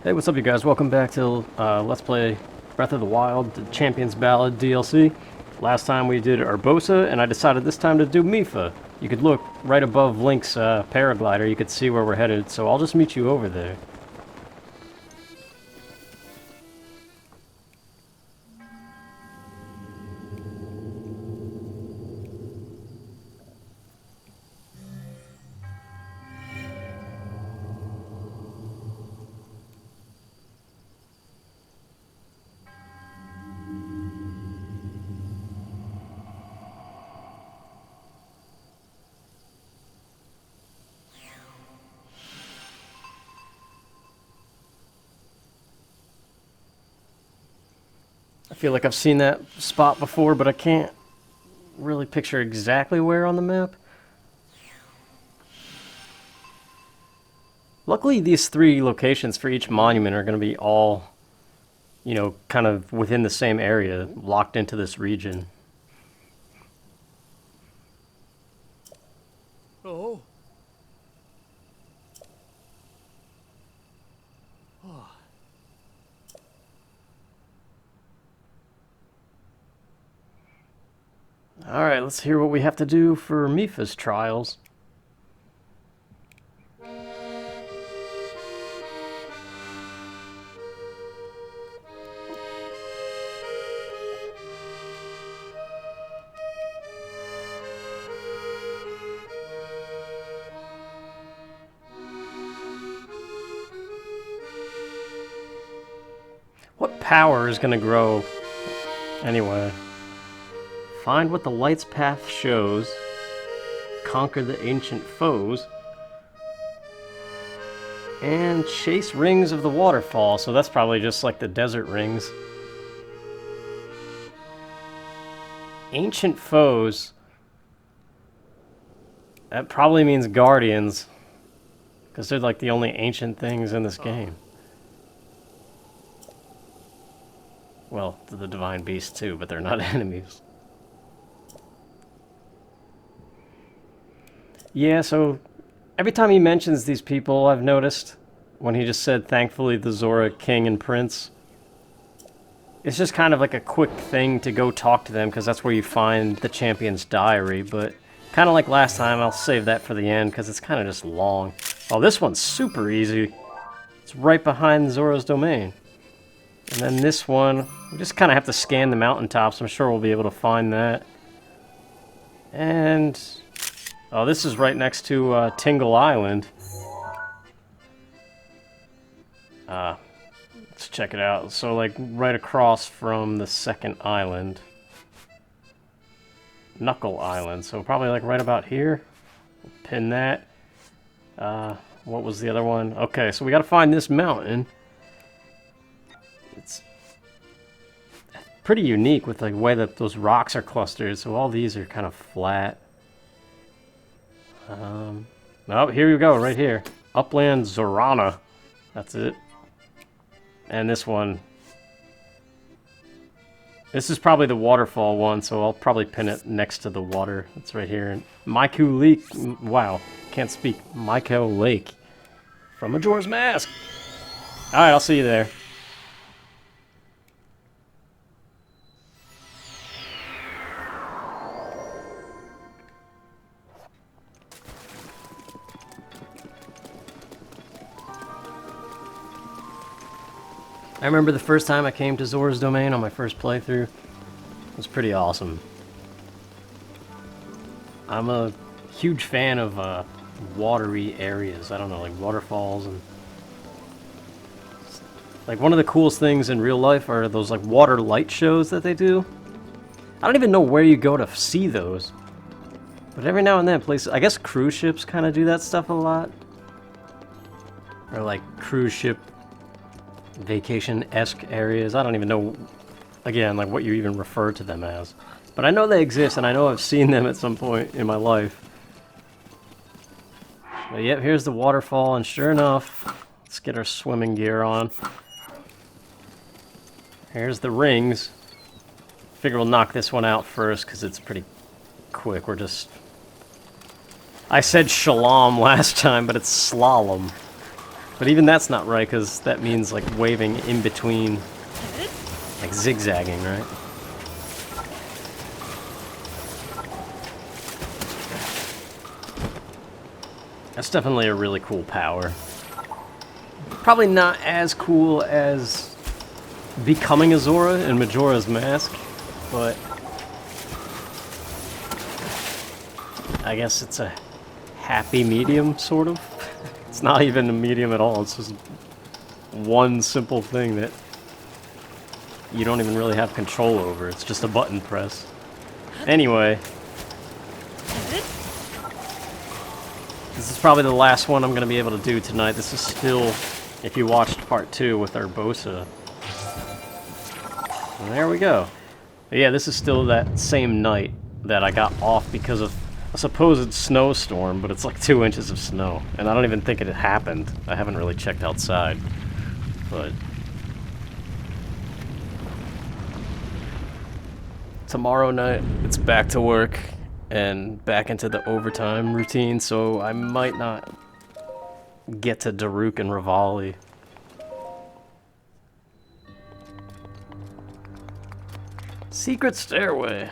Hey, what's up, you guys? Welcome back to Let's Play Breath of the Wild, the Champion's Ballad DLC. Last time we did Urbosa, and I decided this time to do Mipha. You could look right above Link's paraglider, you could see where we're headed, so I'll just meet you over there. I feel like I've seen that spot before, but I can't really picture exactly where on the map. Luckily, these three locations for each monument are going to be all, you know, kind of within the same area, locked into this region. Oh. Alright, let's hear what we have to do for Mipha's trials. What power is going to grow anyway? Find what the light's path shows. Conquer the ancient foes. And chase rings of the waterfall. So that's probably just like the desert rings. Ancient foes. That probably means guardians. Because they're like the only ancient things in this game. Well, the divine beasts too, but they're not enemies. Yeah, so every time he mentions these people, I've noticed, when he just said, thankfully, the Zora King and Prince, it's just kind of like a quick thing to go talk to them, because that's where you find the Champion's Diary, but kind of like last time, I'll save that for the end, because it's kind of just long. Oh, this one's super easy. It's right behind Zora's domain. And then this one, we just kind of have to scan the mountaintops. I'm sure we'll be able to find that. And oh, this is right next to Tingle Island. Let's check it out. So, like, right across from the second island. Knuckle Island. So, probably, like, right about here. We'll pin that. What was the other one? Okay, so we gotta find this mountain. It's pretty unique with the way that those rocks are clustered. So, all these are kind of flat. Oh, here we go, right here. Upland Zorana. That's it. And this one. This is probably the waterfall one, so I'll probably pin it next to the water. It's right here. And Maiku Lake. Wow, can't speak. Maiku Lake. From Majora's Mask. Alright, I'll see you there. I remember the first time I came to Zora's Domain on my first playthrough. It was pretty awesome. I'm a huge fan of watery areas. I don't know, like waterfalls and... Like, one of the coolest things in real life are those, like, water light shows that they do. I don't even know where you go to see those. But every now and then, places... I guess cruise ships kind of do that stuff a lot. Or, like, cruise ship... vacation-esque areas. I don't even know, again, like what you even refer to them as. But I know they exist, and I know I've seen them at some point in my life. But yep, here's the waterfall, and sure enough, let's get our swimming gear on. Here's the rings. Figure we'll knock this one out first, because it's pretty quick. We're just... I said shalom last time, but it's slalom. But even that's not right, because that means, like, waving in between, like, zigzagging, right? That's definitely a really cool power. Probably not as cool as becoming a Zora in Majora's Mask, but I guess it's a happy medium, sort of. It's not even a medium at all, it's just one simple thing that you don't even really have control over. It's just a button press. Anyway, this is probably the last one I'm going to be able to do tonight. This is still, if you watched part 2 with Urbosa. And there we go. But yeah, this is still that same night that I got off because of a supposed snowstorm, but it's like 2 inches of snow. And I don't even think it had happened. I haven't really checked outside. But tomorrow night, it's back to work and back into the overtime routine, so I might not get to Daruk and Rivali. Secret stairway.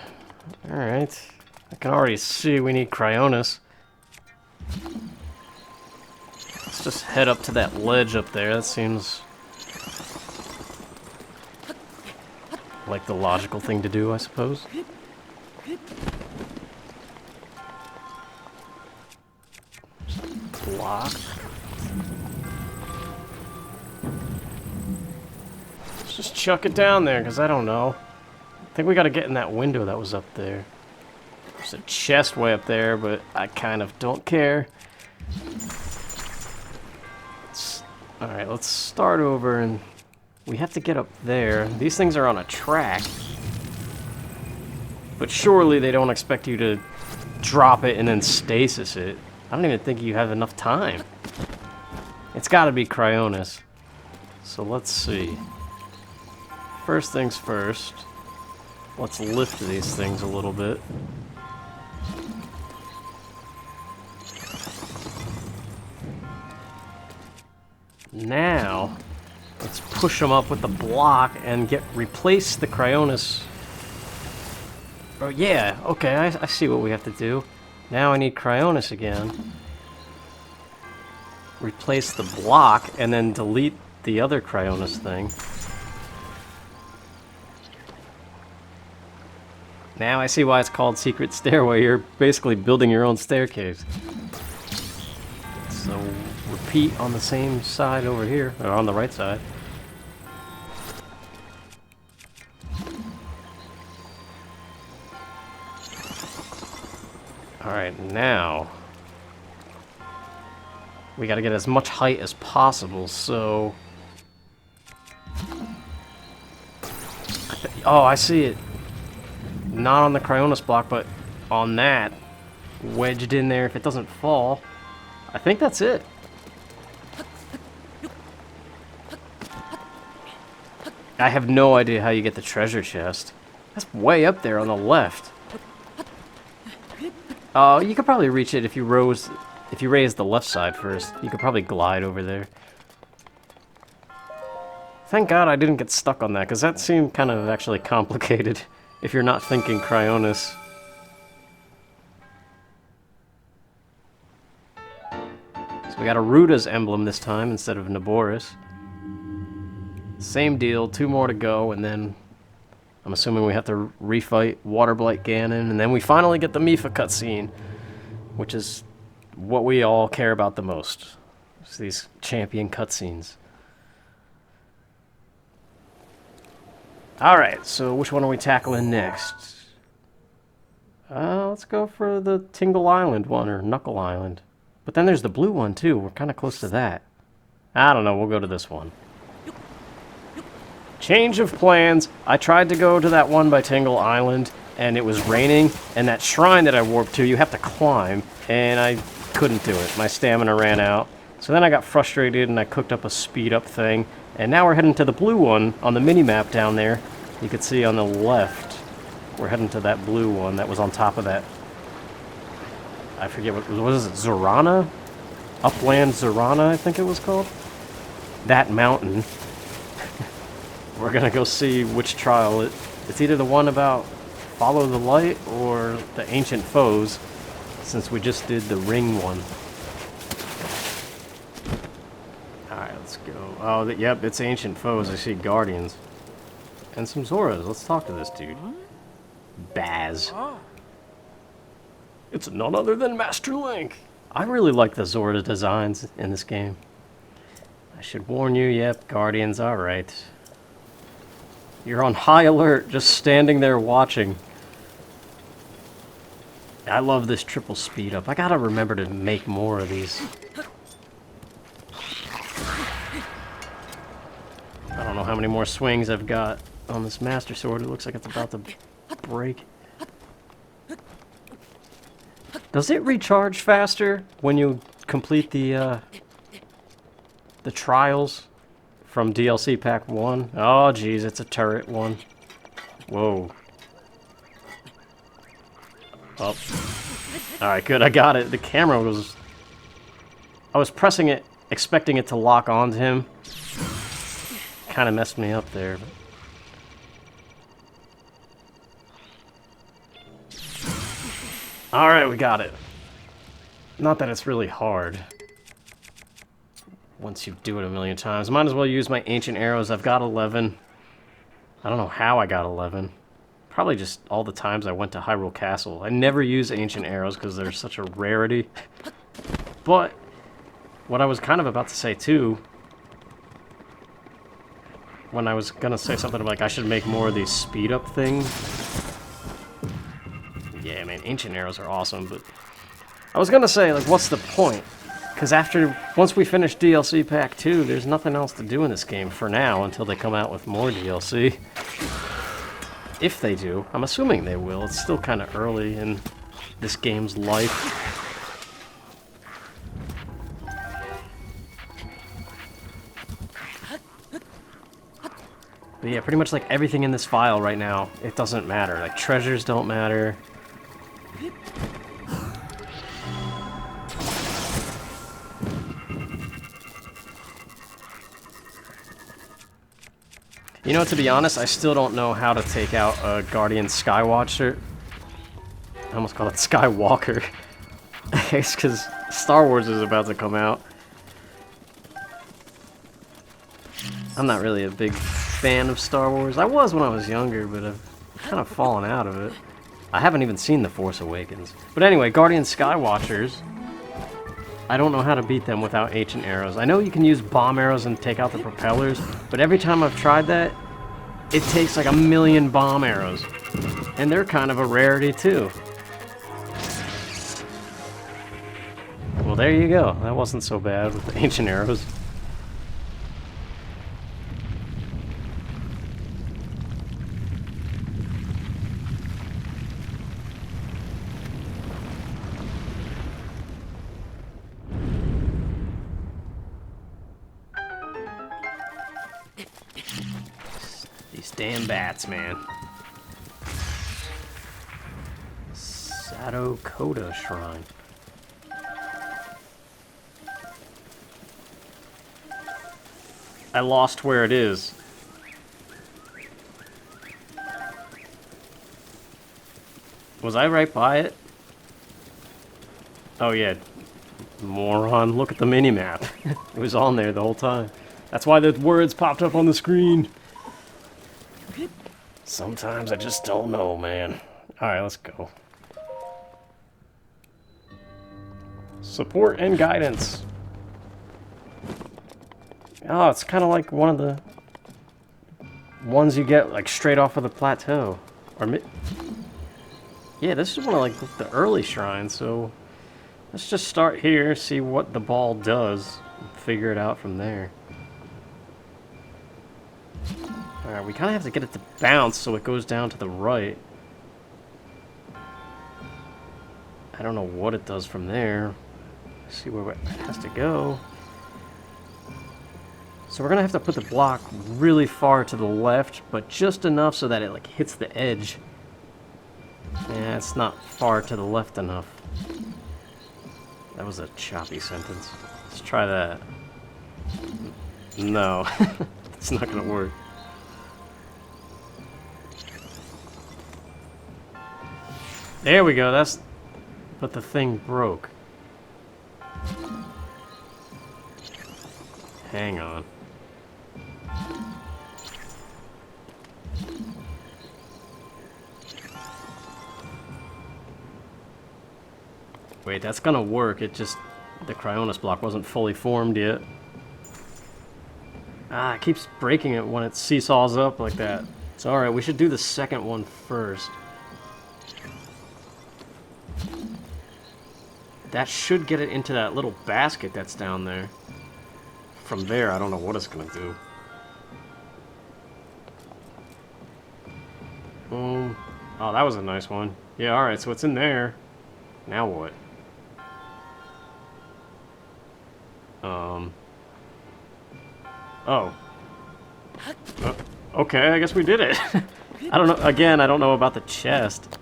Alright. I can already see we need Cryonis. Let's just head up to that ledge up there. That seems like the logical thing to do, I suppose. Block. Let's just chuck it down there, because I don't know. I think we gotta get in that window that was up there. There's a chest way up there, but I kind of don't care. Alright, let's start over, and we have to get up there. These things are on a track. But surely they don't expect you to drop it and then stasis it. I don't even think you have enough time. It's gotta be Cryonis. So let's see. First things first. Let's lift these things a little bit. Now, let's push them up with the block and replace the Cryonis. Oh yeah, okay, I see what we have to do. Now I need Cryonis again. Replace the block and then delete the other Cryonis thing. Now I see why it's called Secret Stairway. You're basically building your own staircase. So repeat on the same side over here, or on the right side. Alright, now we gotta get as much height as possible, so... Oh, I see it. Not on the Cryonis block, but on that. Wedged in there if it doesn't fall. I think that's it. I have no idea how you get the treasure chest. That's way up there on the left. Oh, you could probably reach it if you raise the left side first. You could probably glide over there. Thank God I didn't get stuck on that, because that seemed kind of actually complicated if you're not thinking Cryonis. So we got a Ruda's emblem this time instead of Naboris. Same deal, 2 more to go, and then I'm assuming we have to refight Waterboy Cananite, and then we finally get the Mipha cutscene, which is what we all care about the most. It's these champion cutscenes. Alright, so which one are we tackling next? Let's go for the Tingle Island one, or Knuckle Island. But then there's the blue one too, we're kind of close to that. I don't know, we'll go to this one. Change of plans. I tried to go to that one by Tingle Island, and it was raining, and that shrine that I warped to, you have to climb, and I couldn't do it. My stamina ran out. So then I got frustrated, and I cooked up a speed-up thing, and now we're heading to the blue one on the mini-map down there. You can see on the left, we're heading to that blue one that was on top of that. I forget what was it, Zorana? Upland Zorana, I think it was called. that mountain. We're gonna go see which trial it's either the one about follow the light or the ancient foes, since we just did the ring one. Alright, let's go. Oh, yep, it's ancient foes. I see guardians. And some Zoras. Let's talk to this dude. Baz. It's none other than Master Link. I really like the Zora designs in this game. I should warn you, yep, guardians, alright. You're on high alert, just standing there watching. I love this triple speed up. I gotta remember to make more of these. I don't know how many more swings I've got on this Master Sword. It looks like it's about to break. Does it recharge faster when you complete the trials from DLC Pack 1? Oh, geez, it's a turret one. Whoa. Oh. Alright, good, I got it. The camera was... I was pressing it, expecting it to lock onto him. Kind of messed me up there. Alright, we got it. Not that it's really hard. Once you do it a million times. Might as well use my ancient arrows. I've got 11. I don't know how I got 11. Probably just all the times I went to Hyrule Castle. I never use ancient arrows because they're such a rarity. But what I was kind of about to say too, when I was gonna say something like I should make more of these speed up things. Yeah, man, ancient arrows are awesome, but I was gonna say, like, what's the point? Because once we finish DLC Pack 2, there's nothing else to do in this game for now until they come out with more DLC. If they do. I'm assuming they will. It's still kind of early in this game's life. But yeah, pretty much like everything in this file right now, it doesn't matter. Like, treasures don't matter. You know, to be honest, I still don't know how to take out a Guardian Skywatcher. I almost call it Skywalker. It's because Star Wars is about to come out. I'm not really a big fan of Star Wars. I was when I was younger, but I've kind of fallen out of it. I haven't even seen The Force Awakens. But anyway, Guardian Skywatchers, I don't know how to beat them without ancient arrows. I know you can use bomb arrows and take out the propellers, but every time I've tried that, it takes like a million bomb arrows. And they're kind of a rarity too. Well, there you go. That wasn't so bad with the ancient arrows. These damn bats, man. Sado Koda Shrine. I lost where it is. Was I right by it? Oh yeah. Moron, look at the mini-map. It was on there the whole time. That's why the words popped up on the screen. Sometimes I just don't know, man. Alright, let's go. Support and guidance. Oh, it's kind of like one of the ones you get like straight off of the plateau. Or yeah, this is one of like the early shrines, so let's just start here, see what the ball does, and figure it out from there. Alright, we kind of have to get it to bounce so it goes down to the right. I don't know what it does from there. Let's see where it has to go. So we're going to have to put the block really far to the left, but just enough so that it like hits the edge. Yeah, it's not far to the left enough. That was a choppy sentence. Let's try that. No. It's not gonna work. There we go, that's... But the thing broke. Hang on. Wait, that's gonna work, it just... The Cryonis block wasn't fully formed yet. Ah, it keeps breaking it when it seesaws up like that. It's alright, we should do the second one first. That should get it into that little basket that's down there. From there, I don't know what it's gonna do. Boom. Oh, that was a nice one. Yeah, alright, so it's in there. Now what? Oh. Okay, I guess we did it. I don't know, again, I don't know about the chest.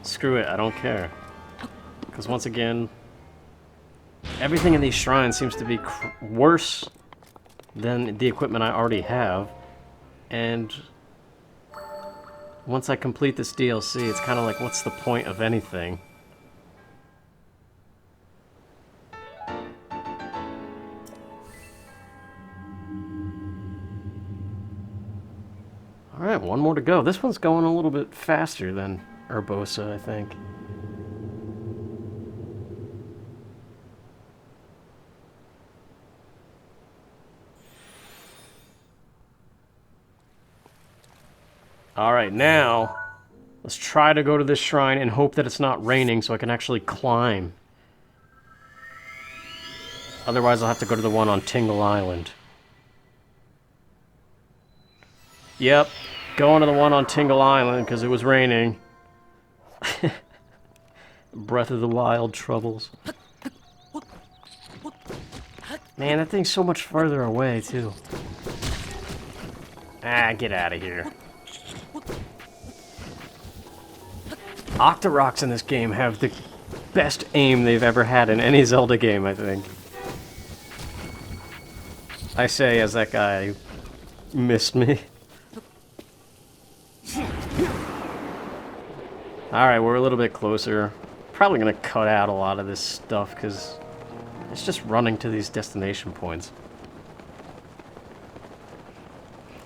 Screw it, I don't care. Because once again, everything in these shrines seems to be worse than the equipment I already have. And once I complete this DLC, it's kind of like, what's the point of anything? Alright, one more to go. This one's going a little bit faster than Urbosa, I think. Alright, now, let's try to go to this shrine and hope that it's not raining so I can actually climb. Otherwise, I'll have to go to the one on Tingle Island. Yep, going to the one on Tingle Island because it was raining. Breath of the Wild troubles. Man, that thing's so much further away, too. Ah, get out of here. Octoroks in this game have the best aim they've ever had in any Zelda game, I think. I say as that guy missed me. Alright, we're a little bit closer. Probably gonna cut out a lot of this stuff because it's just running to these destination points.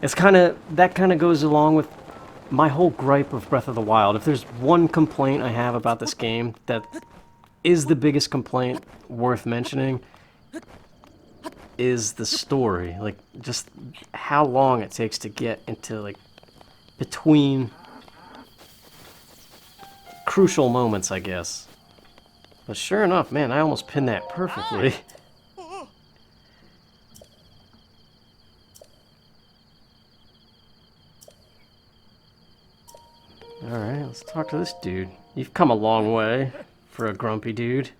It's that kind of goes along with my whole gripe of Breath of the Wild. If there's one complaint I have about this game that is the biggest complaint worth mentioning, is the story. Like, just how long it takes to get into, like, between crucial moments, I guess. But sure enough, man, I almost pinned that perfectly. Alright, let's talk to this dude. You've come a long way for a grumpy dude.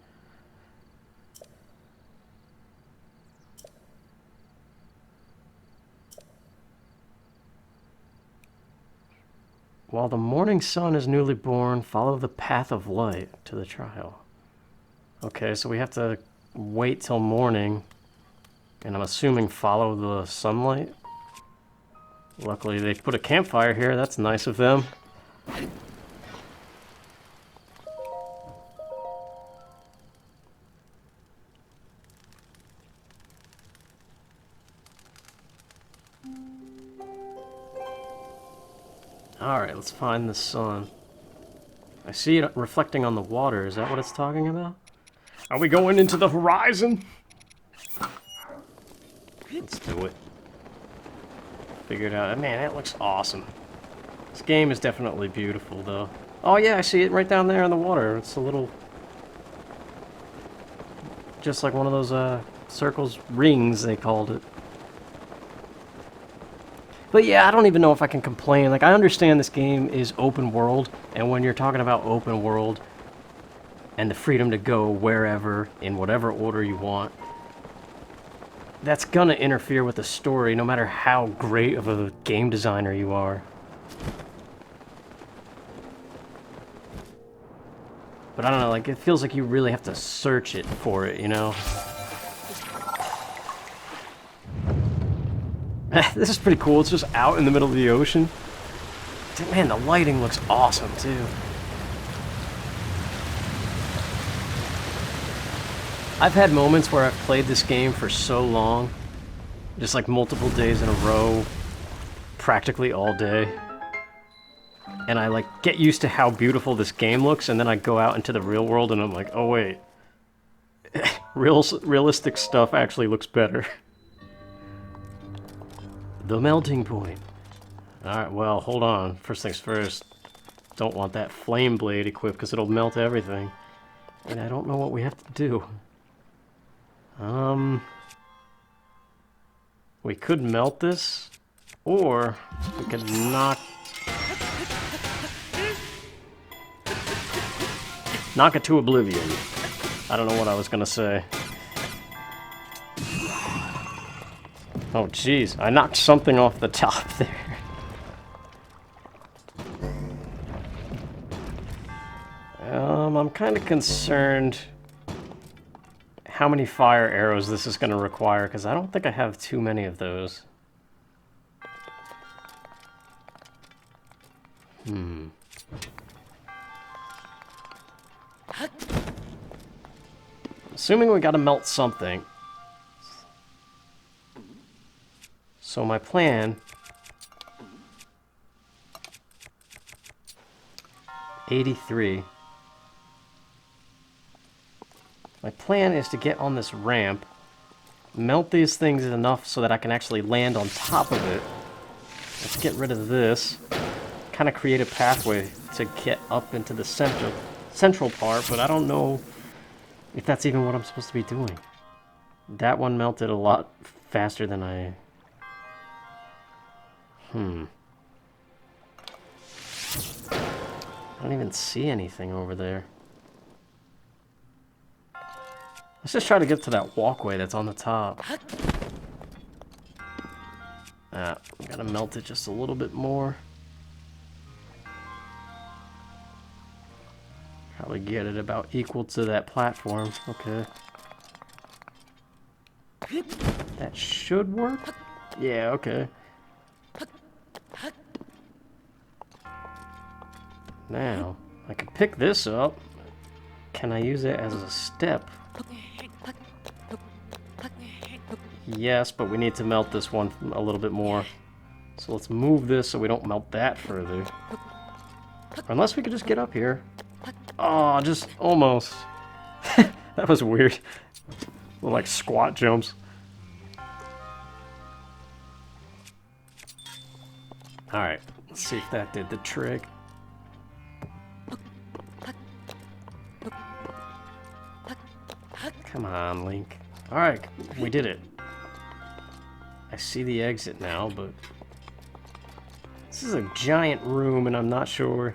While the morning sun is newly born, follow the path of light to the trial. Okay, so we have to wait till morning, and I'm assuming follow the sunlight. Luckily, they put a campfire here. That's nice of them. Alright, let's find the sun. I see it reflecting on the water. Is that what it's talking about? Are we going into the horizon? Let's do it. Figure it out. Man, that looks awesome. This game is definitely beautiful, though. Oh yeah, I see it right down there in the water. It's a little... just like one of those, circles, rings, they called it. But yeah, I don't even know if I can complain. Like, I understand this game is open world, and when you're talking about open world and the freedom to go wherever, in whatever order you want, that's gonna interfere with the story no matter how great of a game designer you are. But I don't know, like, it feels like you really have to search it for it, you know? This is pretty cool. It's just out in the middle of the ocean. Man, the lighting looks awesome, too. I've had moments where I've played this game for so long, just like multiple days in a row, practically all day, and I like get used to how beautiful this game looks, and then I go out into the real world and I'm like, oh wait, realistic stuff actually looks better. The melting point. Alright, well, hold on. First things first, don't want that flame blade equipped because it'll melt everything, and I don't know what we have to do. We could melt this, or we could knock it to oblivion. I don't know what I was gonna say. Oh jeez, I knocked something off the top there. I'm kind of concerned how many fire arrows this is going to require, because I don't think I have too many of those. Assuming we got to melt something. So my plan... 83. My plan is to get on this ramp, melt these things enough so that I can actually land on top of it. Let's get rid of this. Kind of create a pathway to get up into the central part, but I don't know if that's even what I'm supposed to be doing. That one melted a lot faster than I... I don't even see anything over there. Let's just try to get to that walkway that's on the top. We gotta melt it just a little bit more. Probably get it about equal to that platform. Okay. That should work? Yeah, okay. Now, I can pick this up. Can I use it as a step? Yes, but we need to melt this one a little bit more. So let's move this so we don't melt that further. Unless we could just get up here. Oh, just almost. That was weird. Like squat jumps. Alright, let's see if that did the trick. Come on, Link. Alright, we did it. I see the exit now, but... This is a giant room, and I'm not sure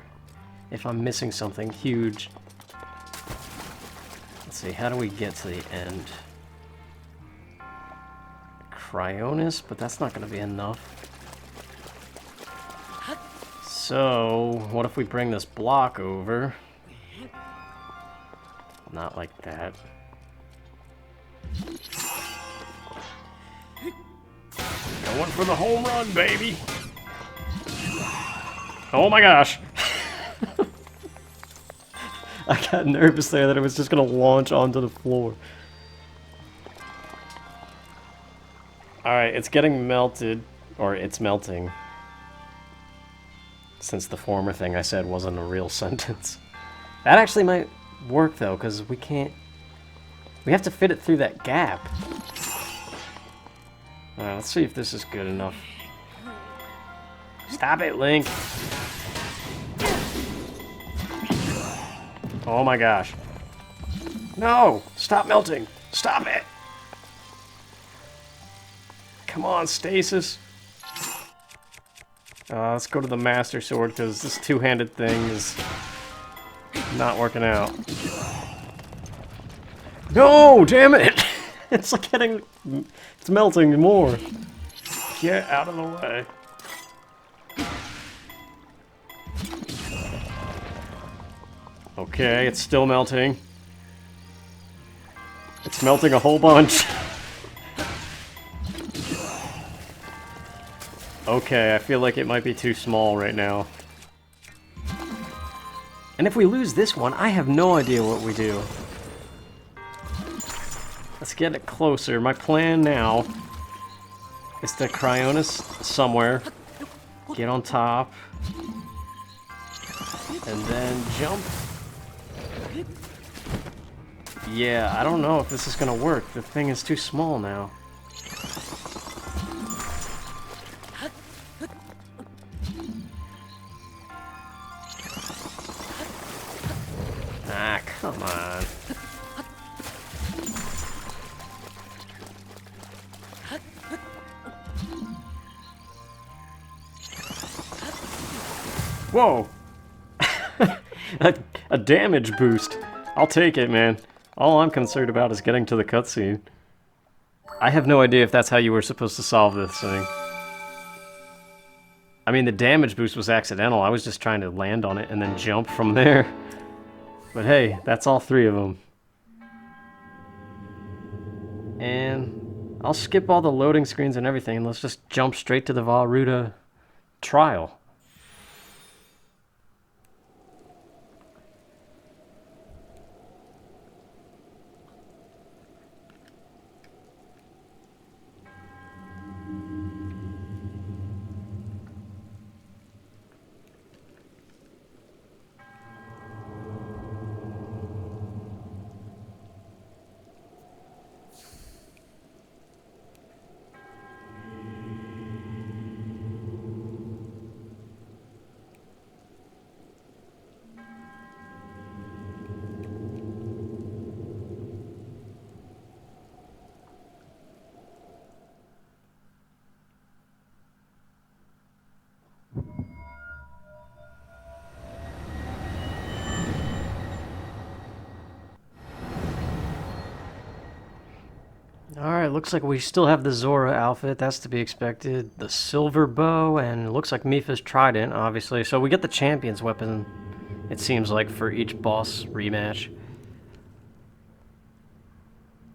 if I'm missing something huge. Let's see, how do we get to the end? Cryonis, but that's not going to be enough. So, what if we bring this block over? Not like that. Going for the home run, baby! Oh my gosh! I got nervous there that it was just gonna launch onto the floor. Alright, it's getting melted. Or it's melting. Since the former thing I said wasn't a real sentence. That actually might work though, because we can't... We have to fit it through that gap. Alright, let's see if this is good enough. Stop it, Link! Oh my gosh. No! Stop melting! Stop it! Come on, stasis! Let's go to the Master Sword, because this two-handed thing is not working out. No! Damn it! It's like getting... It's melting more. Get out of the way. Okay, it's still melting. It's melting a whole bunch. Okay, I feel like it might be too small right now. And if we lose this one, I have no idea what we do. Let's get it closer. My plan now is to Cryonis somewhere, get on top, and then jump. Yeah, I don't know if this is gonna work. The thing is too small now. Ah, come on. Whoa! a damage boost. I'll take it, man. All I'm concerned about is getting to the cutscene. I have no idea if that's how you were supposed to solve this thing. I mean, the damage boost was accidental. I was just trying to land on it and then jump from there. But hey, that's all three of them. And I'll skip all the loading screens and everything, and let's just jump straight to the Vah-Ruta trial. Alright, looks like we still have the Zora outfit, that's to be expected. The silver bow, and it looks like Mipha's trident, obviously. So we get the champion's weapon, it seems like, for each boss rematch.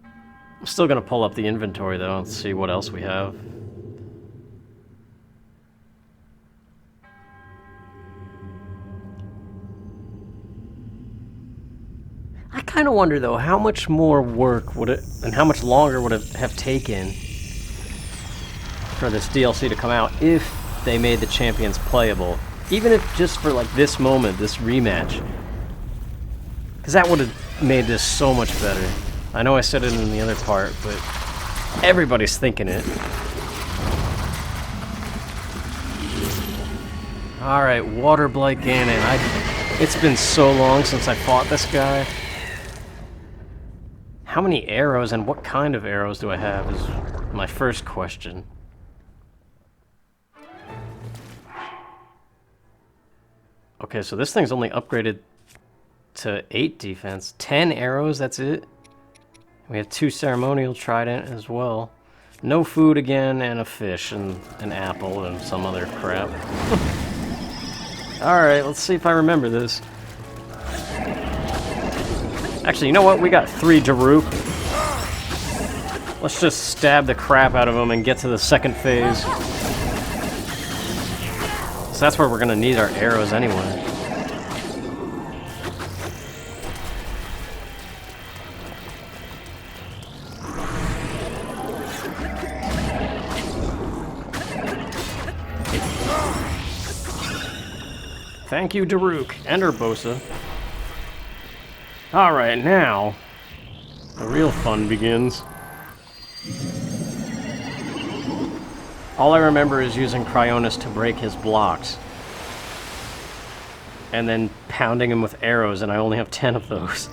I'm still gonna pull up the inventory, though, and see what else we have. I kind of wonder, though, how much more work would it, and how much longer would it have taken for this DLC to come out if they made the champions playable? Even if just for, like, this moment, this rematch. Because that would have made this so much better. I know I said it in the other part, but everybody's thinking it. Alright, Waterboy Cananite. It's been so long since I fought this guy. How many arrows and what kind of arrows do I have is my first question. Okay, so this thing's only upgraded to 8 defense. 10 arrows, that's it. We have 2 ceremonial trident as well. No food again, and a fish, and an apple, and some other crap. Alright, let's see if I remember this. Actually, you know what? We got 3 Daruk. Let's just stab the crap out of them and get to the second phase. So that's where we're gonna need our arrows anyway. Thank you, Daruk, and Urbosa. Alright, now, the real fun begins. All I remember is using Cryonis to break his blocks. And then pounding him with arrows, and I only have 10 of those.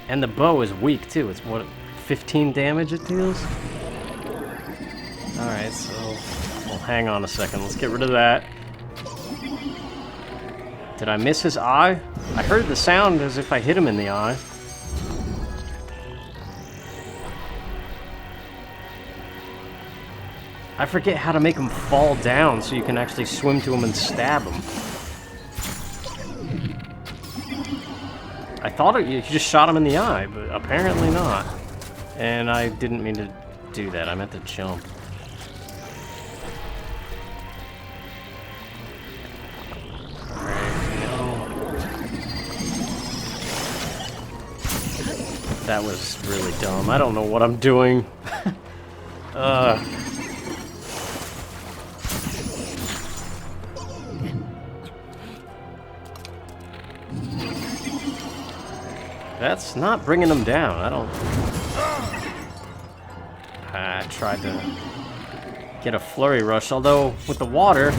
And the bow is weak, too. It's, what, 15 damage it deals? Alright, so, well, hang on a second. Let's get rid of that. Did I miss his eye? I heard the sound as if I hit him in the eye. I forget how to make him fall down so you can actually swim to him and stab him. I thought you just shot him in the eye, but apparently not. And I didn't mean to do that. I meant to jump. That was really dumb. I don't know what I'm doing. That's not bringing them down. I tried to get a flurry rush, although with the water...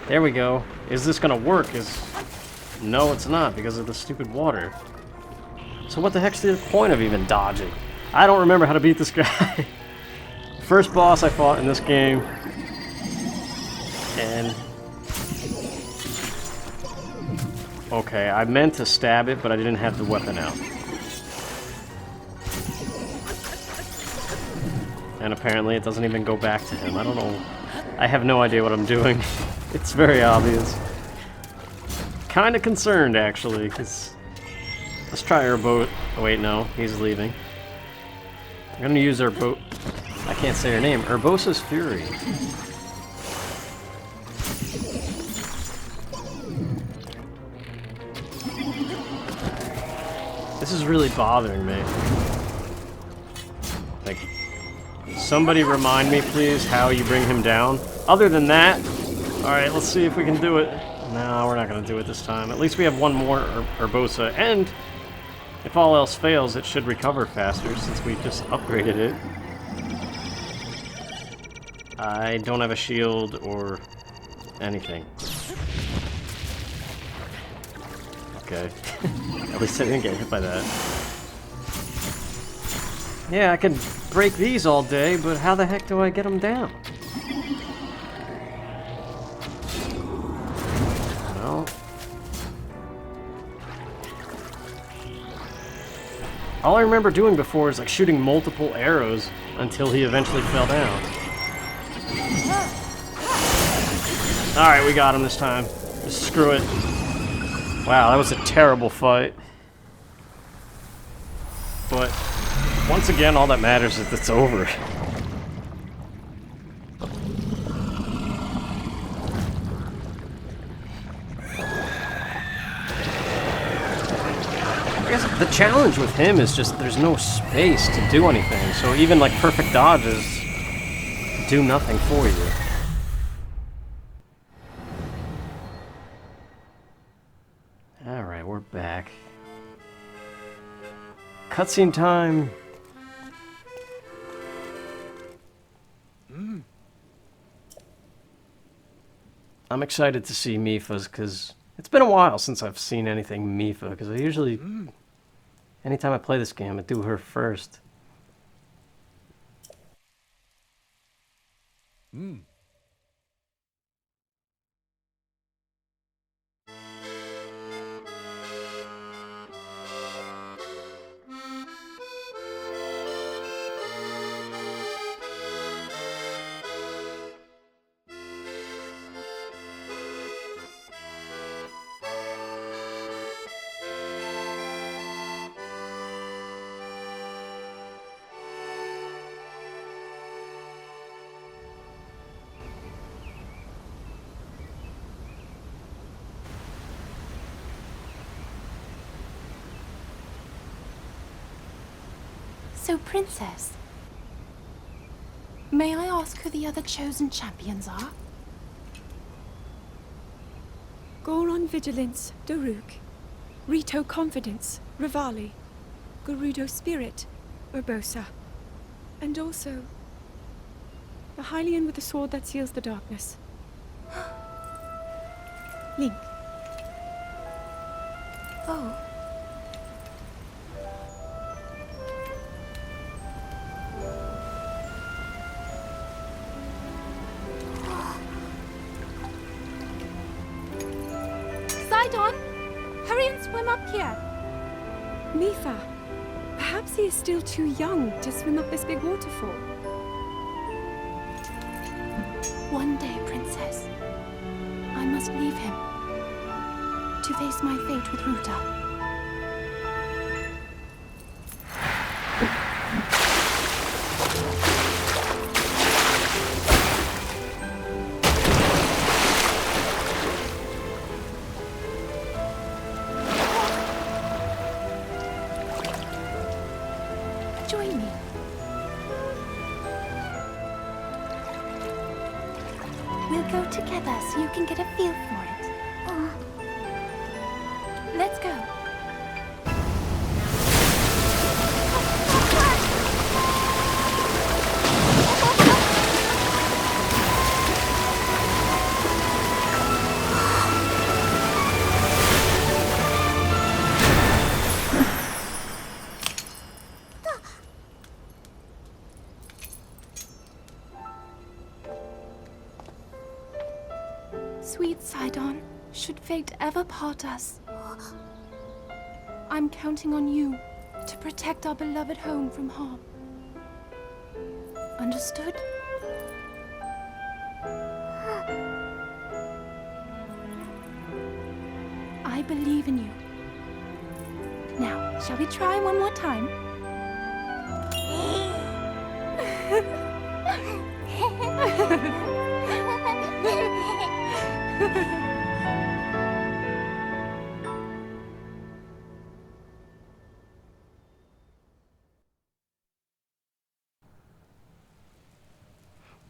There we go. Is this gonna work? No, it's not, because of the stupid water. So what the heck's the point of even dodging? I don't remember how to beat this guy. First boss I fought in this game. And... Okay, I meant to stab it, but I didn't have the weapon out. And apparently it doesn't even go back to him. I don't know. I have no idea what I'm doing. It's very obvious. Kinda concerned, actually, because... Let's try our boat. Oh wait, no. He's leaving. I'm gonna use our boat. I can't say her name. Urbosa's Fury. This is really bothering me. Like, somebody remind me, please, how you bring him down. Other than that, alright, let's see if we can do it. No, we're not gonna do it this time. At least we have one more Urbosa, and if all else fails, it should recover faster since we just upgraded it. I don't have a shield or anything. Okay. At least I didn't get hit by that. Yeah, I could break these all day, but how the heck do I get them down? Well... All I remember doing before is like shooting multiple arrows until he eventually fell down. Alright, we got him this time. Just screw it. Wow, that was a terrible fight. But, once again, all that matters is it's over. I guess the challenge with him is just there's no space to do anything, so even like perfect dodges do nothing for you. Alright, we're back. Cutscene time! I'm excited to see Mipha's, because it's been a while since I've seen anything Mipha, because I usually... Anytime I play this game, I do her first. So, Princess, may I ask who the other chosen champions are? Goron Vigilance, Daruk. Rito Confidence, Rivali. Gerudo Spirit, Urbosa. And also, the Hylian with the sword that seals the darkness. Link. Oh. Sidon, hurry and swim up here. Mipha. Perhaps he is still too young to swim up this big waterfall. One day, Princess, I must leave him to face my fate with Ruta. We'll go together so you can get a feel for it. Let's go. Sweet Sidon, should fate ever part us, I'm counting on you to protect our beloved home from harm. Understood? I believe in you. Now, shall we try one more time?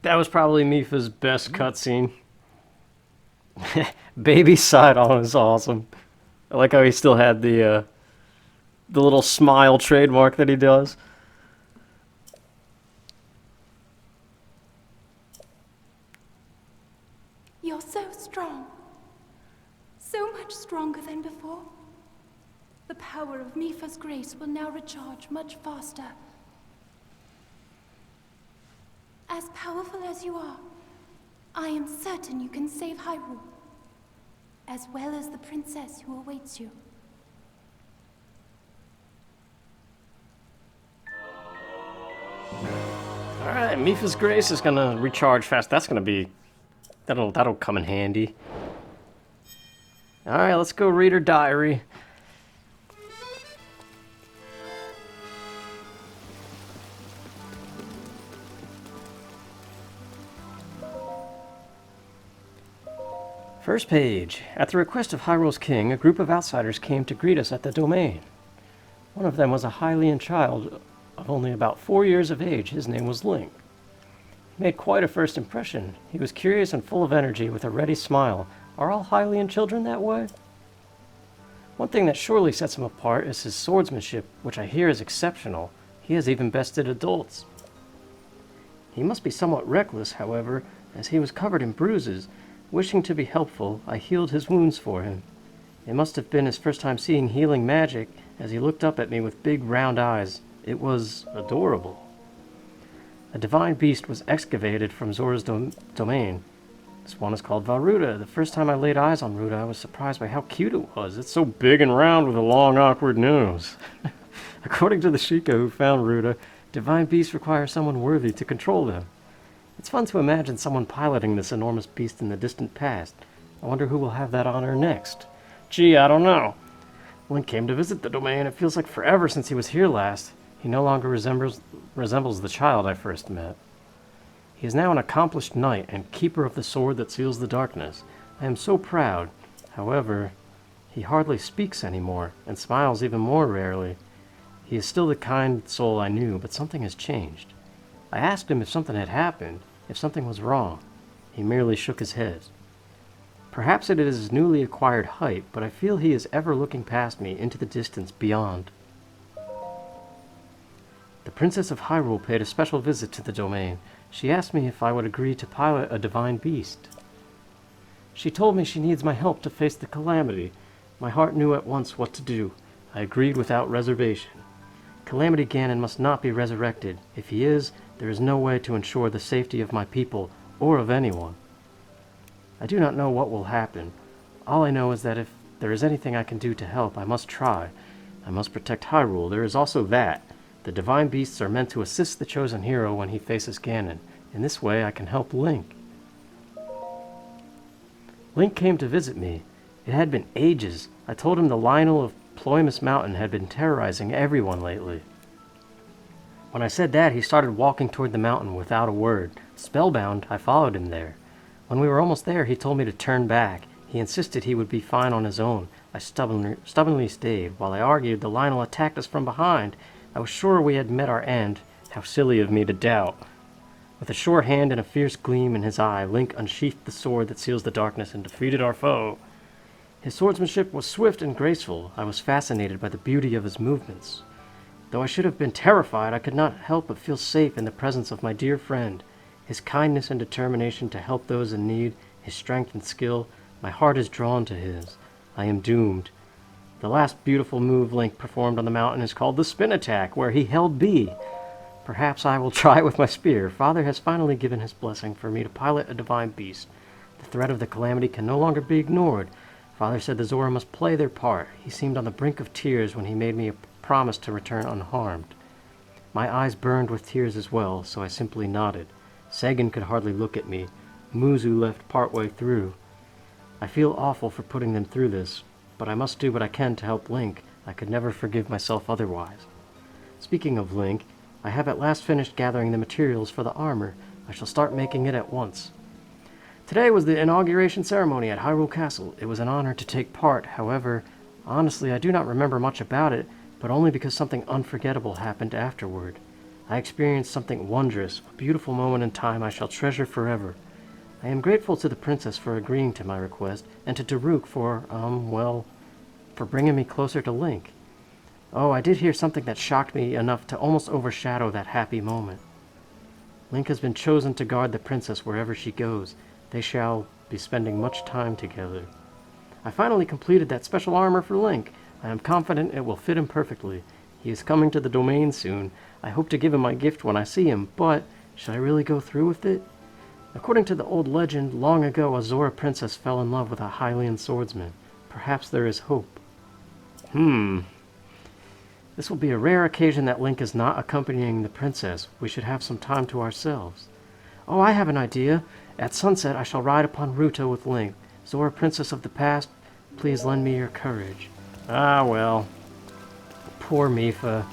That was probably Mipha's best cutscene. Baby Sidon is awesome. I like how he still had the little smile trademark that he does. You're so strong. So much stronger than before. The power of Mipha's grace will now recharge much faster. As powerful as you are, I am certain you can save Hyrule, as well as the princess who awaits you. Alright, Mipha's grace is gonna recharge fast. That's gonna be... That'll come in handy. Alright, let's go read her diary. First page. At the request of Hyrule's king, a group of outsiders came to greet us at the domain. One of them was a Hylian child of only about 4 years of age. His name was Link. He made quite a first impression. He was curious and full of energy with a ready smile. Are all Hylian children that way? One thing that surely sets him apart is his swordsmanship, which I hear is exceptional. He has even bested adults. He must be somewhat reckless, however, as he was covered in bruises. Wishing to be helpful, I healed his wounds for him. It must have been his first time seeing healing magic, as he looked up at me with big round eyes. It was adorable. A divine beast was excavated from Zora's domain. This one is called Varuda. The first time I laid eyes on Ruda, I was surprised by how cute it was. It's so big and round with a long, awkward nose. According to the Sheikah who found Ruda, divine beasts require someone worthy to control them. It's fun to imagine someone piloting this enormous beast in the distant past. I wonder who will have that honor next. Gee, I don't know. Link came to visit the domain. It feels like forever since he was here last. He no longer resembles the child I first met. He is now an accomplished knight and keeper of the sword that seals the darkness. I am so proud. However, he hardly speaks anymore, and smiles even more rarely. He is still the kind soul I knew, but something has changed. I asked him if something had happened, if something was wrong. He merely shook his head. Perhaps it is his newly acquired height, but I feel he is ever looking past me into the distance beyond. The Princess of Hyrule paid a special visit to the domain. She asked me if I would agree to pilot a divine beast. She told me she needs my help to face the calamity. My heart knew at once what to do. I agreed without reservation. Calamity Ganon must not be resurrected. If he is, there is no way to ensure the safety of my people, or of anyone. I do not know what will happen. All I know is that if there is anything I can do to help, I must try. I must protect Hyrule. There is also that. The divine beasts are meant to assist the chosen hero when he faces Ganon. In this way, I can help Link. Link came to visit me. It had been ages. I told him the Lionel of Ploymus Mountain had been terrorizing everyone lately. When I said that, he started walking toward the mountain without a word. Spellbound, I followed him there. When we were almost there, he told me to turn back. He insisted he would be fine on his own. I stubbornly stayed. While I argued, the Lionel attacked us from behind. I was sure we had met our end. How silly of me to doubt. With a sure hand and a fierce gleam in his eye, Link unsheathed the sword that seals the darkness and defeated our foe. His swordsmanship was swift and graceful. I was fascinated by the beauty of his movements. Though I should have been terrified, I could not help but feel safe in the presence of my dear friend. His kindness and determination to help those in need, his strength and skill, my heart is drawn to his. I am doomed. The last beautiful move Link performed on the mountain is called the spin attack, where he held B. Perhaps I will try with my spear. Father has finally given his blessing for me to pilot a divine beast. The threat of the calamity can no longer be ignored. Father said the Zora must play their part. He seemed on the brink of tears when he made me a promise to return unharmed. My eyes burned with tears as well, so I simply nodded. Sagan could hardly look at me. Muzu left partway through. I feel awful for putting them through this, but I must do what I can to help Link. I could never forgive myself otherwise. Speaking of Link, I have at last finished gathering the materials for the armor. I shall start making it at once. Today was the inauguration ceremony at Hyrule Castle. It was an honor to take part. However, honestly, I do not remember much about it, but only because something unforgettable happened afterward. I experienced something wondrous, a beautiful moment in time I shall treasure forever. I am grateful to the princess for agreeing to my request, and to Daruk for bringing me closer to Link. Oh, I did hear something that shocked me enough to almost overshadow that happy moment. Link has been chosen to guard the princess wherever she goes. They shall be spending much time together. I finally completed that special armor for Link. I am confident it will fit him perfectly. He is coming to the domain soon. I hope to give him my gift when I see him, but should I really go through with it? According to the old legend, long ago a Zora princess fell in love with a Hylian swordsman. Perhaps there is hope. This will be a rare occasion that Link is not accompanying the princess. We should have some time to ourselves. Oh, I have an idea. At sunset I shall ride upon Ruto with Link. Zora princess of the past, please lend me your courage. Ah, well. Poor Mipha.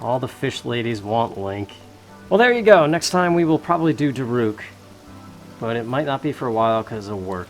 All the fish ladies want Link. Well, there you go. Next time we will probably do Daruk. But it might not be for a while because of work.